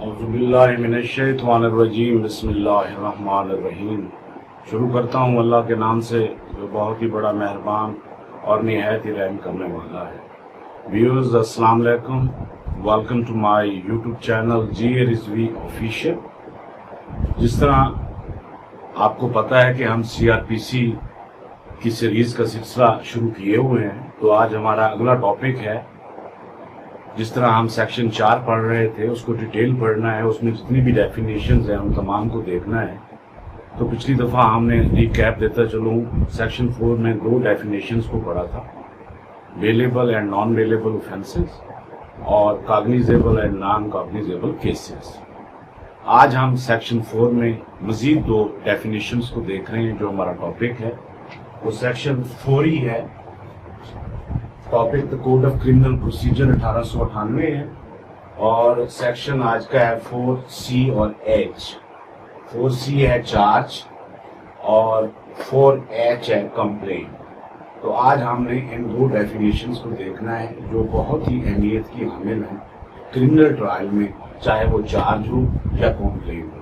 औज़ुबिल्लाहि मिनश्शैतानिर्रजीम बिस्मिल्लाहिर्रहमानिर्रहीम। शुरू करता हूँ अल्लाह के नाम से जो बहुत ही बड़ा मेहरबान और निहायत ही रहम करने वाला है। व्यूअर्स अस्सलाम वालेकुम, welcome to my YouTube channel G Rizvi official. जिस तरह आपको पता है कि हम CRPC की सीरीज का सिलसिला शुरू किए हुए हैं, तो आज हमारा अगला टॉपिक है। जिस तरह हम सेक्शन 4 पढ़ रहे थे उसको डिटेल पढ़ना है, उसमें जितनी भी डेफिनेशंस हैं उन तमाम को देखना है। तो पिछली दफ़ा हमने रिकैप देता चलूँ, सेक्शन 4 में 2 डेफिनेशंस को पढ़ा था, bailable and non bailable offences और cognizable and non cognizable cases. आज हम सेक्शन 4 में मज़ीद 2 डेफिनेशंस को देख रहे हैं। जो हमारा टॉपिक है वो सेक्शन 4 ही है। Topic the code of criminal procedure 1898 है और सेक्शन आज का है 4C और H। 4C है चार्ज और 4H है कंप्लेंट। तो आज हमने इन 2 डेफिनेशंस को देखना है जो बहुत ही अहमियत की हामिल है क्रिमिनल ट्रायल में, चाहे वो चार्ज हो या कंप्लेंट हो।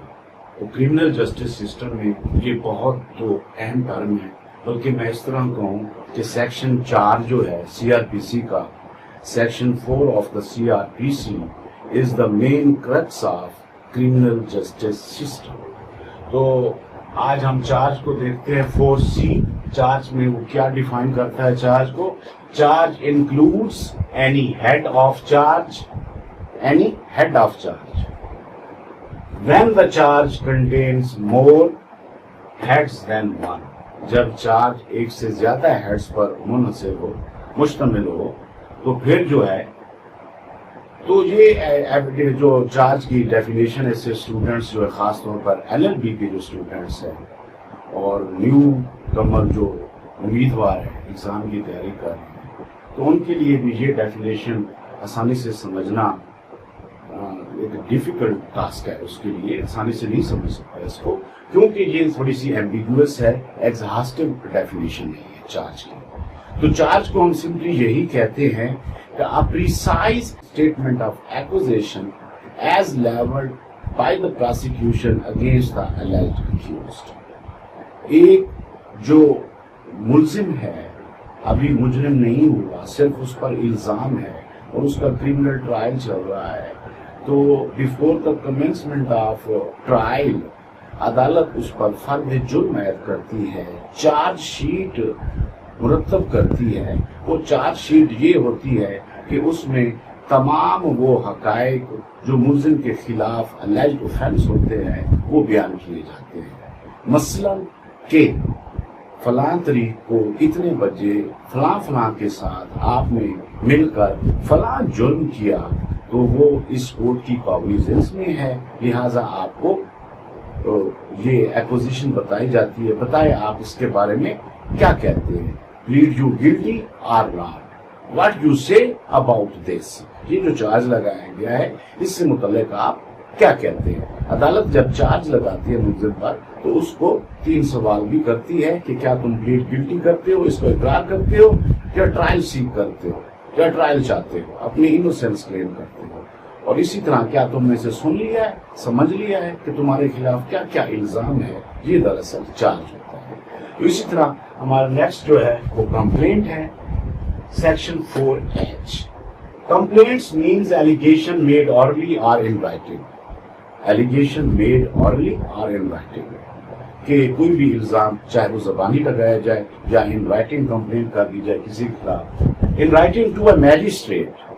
तो क्रिमिनल जस्टिस सिस्टम में ये बहुत 2 अहम टर्म है, बल्कि मैं इस तरह कहूँ कि सेक्शन 4 जो है CRPC का, section 4 of the CRPC is the main crux of criminal justice system. तो आज हम चार्ज को देखते हैं 4C। चार्ज में वो क्या डिफाइन करता है चार्ज को? Charge includes any head of charge, any head of charge when the charge contains more heads than one. जब चार्ज एक से ज्यादा हेड्स पर मुनहसिर हो, मुश्तमिल हो, तो फिर जो है, तो ये जो चार्ज की डेफिनेशन है, इससे स्टूडेंट्स जो है खास तौर पर LLB के जो स्टूडेंट्स हैं और न्यू कमर जो उम्मीदवार हैं, एग्जाम की तैयारी कर रहे हैं, तो उनके लिए भी ये डेफिनेशन आसानी से समझना एक डिफिकल्ट टास्क है। उसके लिए आसानी से नहीं समझ सकता इसको, क्योंकि ये थोड़ी सी एम्बिगुअस है, एग्जॉस्टिव डेफिनेशन नहीं है चार्ज की। तो चार्ज को हम सिंपली यही कहते हैं कि a precise statement of accusation as levelled by the prosecution against the alleged accused. एक जो मुल्जिम है, अभी मुजरिम नहीं हुआ, सिर्फ उस पर इल्जाम है और उसका क्रिमिनल ट्रायल चल रहा है, तो before the commencement of trial अदालत उस पर फर्द जुर्म ऐड करती है, चार्ज शीट मुरतब करती है। वो चार्ज शीट ये होती है कि उसमें तमाम वो हकायक जो मुल्जिम के खिलाफ अलेज्ड ऑफेंस होते हैं वो बयान किए जाते हैं। मसलन के फलां तारीख को इतने बजे फलां के साथ आपने मिलकर फलां जुर्म किया, तो वो इस कोर्ट की कॉग्निजेंस में है, लिहाजा आपको तो ये एक्विजिशन बताई जाती है। बताए आप इसके बारे में क्या कहते हैं, प्लीड यू गिल्टी और not, what you say about this. ये जो चार्ज लगाया गया है इससे मुतल्लिक आप क्या कहते हैं। अदालत जब चार्ज लगाती है मुल्जिम पर, तो उसको 3 सवाल भी करती है कि क्या तुम प्लीड गिल्टी करते हो, इसको इकरार करते हो, या ट्रायल सीक करते हो, या ट्रायल चाहते हो, अपनी इनोसेंस क्लेम करते हो, और इसी तरह क्या तुमने इसे सुन लिया है, समझ लिया है कि तुम्हारे खिलाफ क्या क्या इल्जाम है। ये दरअसल चार्ज होता है। तो इसी तरह हमारा नेक्स्ट जो है वो कंप्लेंट है, section 4H। Complaints means allegation made orally और in writing. Allegation made orally और इन राइटिंग, कि कोई भी इल्जाम चाहे वो जबानी लगाया जाए या इन राइटिंग कंप्लेंट कर दी जाए किसी के खिलाफ, in writing to a magistrate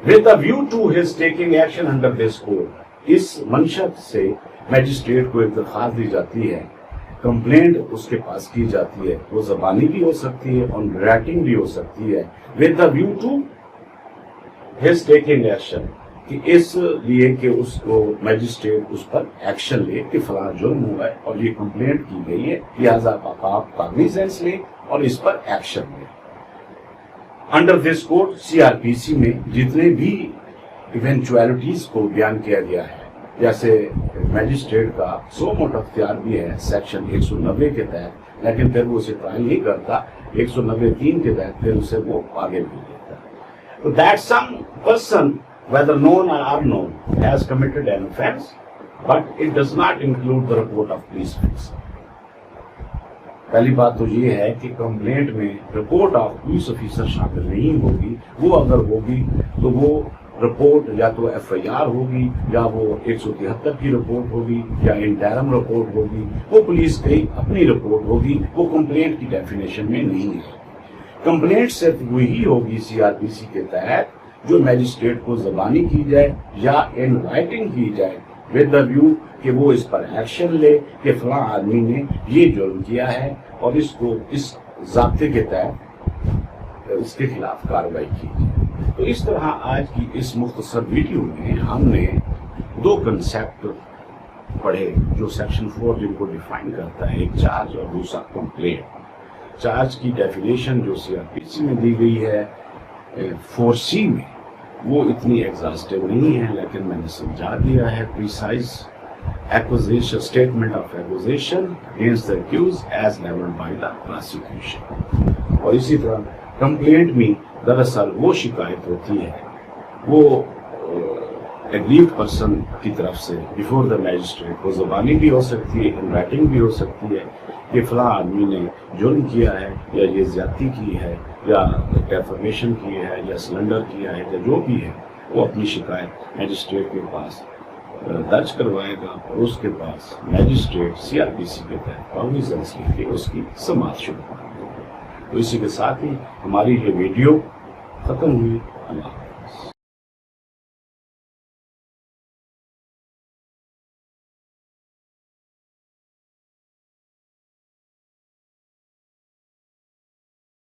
with a view to his taking action under this code। इस मंशत से मैजिस्ट्रेट को एक दरखास्त दी जाती है, कंप्लेंट उसके पास की जाती है, वो जबानी भी हो सकती है और राइटिंग भी हो सकती है, with a view to his taking action, कि इस लिए कि उसको मैजिस्ट्रेट उस पर एक्शन ले कि फलां जुर्म हुआ है और ये कंप्लेंट की गई है, लिहाजा आप कॉग्निजेंस ले और इस पर एक्शन ले। अंडर दिस कोड CRPC में जितने भी इवेंचुअलिटीज को बयान किया गया है, जैसे मैजिस्ट्रेट का सो मोट अख्तियार भी है सेक्शन 190 के तहत, लेकिन फिर वो उसे ट्रायल नहीं करता, 190(3) के तहत फिर उसे वो आगे भी देता है। तो that some person whether known or unknown, has committed an offence, but it does not include the report of police officer. पहली बात तो ये है कि कंप्लेंट में रिपोर्ट ऑफ पुलिस ऑफिसर शामिल नहीं होगी। वो अगर होगी तो वो रिपोर्ट या तो एफआईआर होगी या वो 173 की रिपोर्ट होगी या इंटरम रिपोर्ट होगी, वो पुलिस की अपनी रिपोर्ट होगी, वो कंप्लेंट की डेफिनेशन में नहीं है। कंप्लेंट सिर्फ वही होगी सीआरपीसी के तहत जो मैजिस्ट्रेट को ज़बानी की जाए या इन राइटिंग की जाए विद द व्यू कि वो इस पर एक्शन ले कि फलां आदमी ने ये जुर्म किया है और इसको इस ज़ाब्ते के तहत इसके खिलाफ कार्रवाई की जाए। तो इस तरह आज की इस मुख्तसर वीडियो में हमने दो कंसेप्ट पढ़े जो सेक्शन 4 जिनको डिफाइन करता है, एक चार्ज और दूसरा कंप्लेंट। चार्ज की डेफिनेशन जो सीआरपीसी में दी गई है 4C में, वो इतनी एग्जॉस्टिव नहीं है, लेकिन मैंने समझा दिया है। Precise accusation, statement of accusation against the accused as leveled by the prosecution। और इसी तरह कंप्लेंट में दरअसल वो शिकायत होती है वो एग्रीव्ड पर्सन की तरफ से बिफोर द मैजिस्ट्रेट, वो ज़बानी भी हो सकती है, इन राइटिंग भी हो सकती है कि फलां आदमी ने जुर्म किया है या ये ज्यादती की है या डेफर्मेशन की है या सिलेंडर किया है या जो भी है, वो अपनी शिकायत मैजिस्ट्रेट के पास दर्ज करवाएगा और उसके पास मैजिस्ट्रेट सीआरपीसी के तहत प्रोविजंस लेके उसकी समाअत शुरू करेगा। तो इसी के साथ ही हमारी ये वीडियो खत्म हुई। अल्लाह।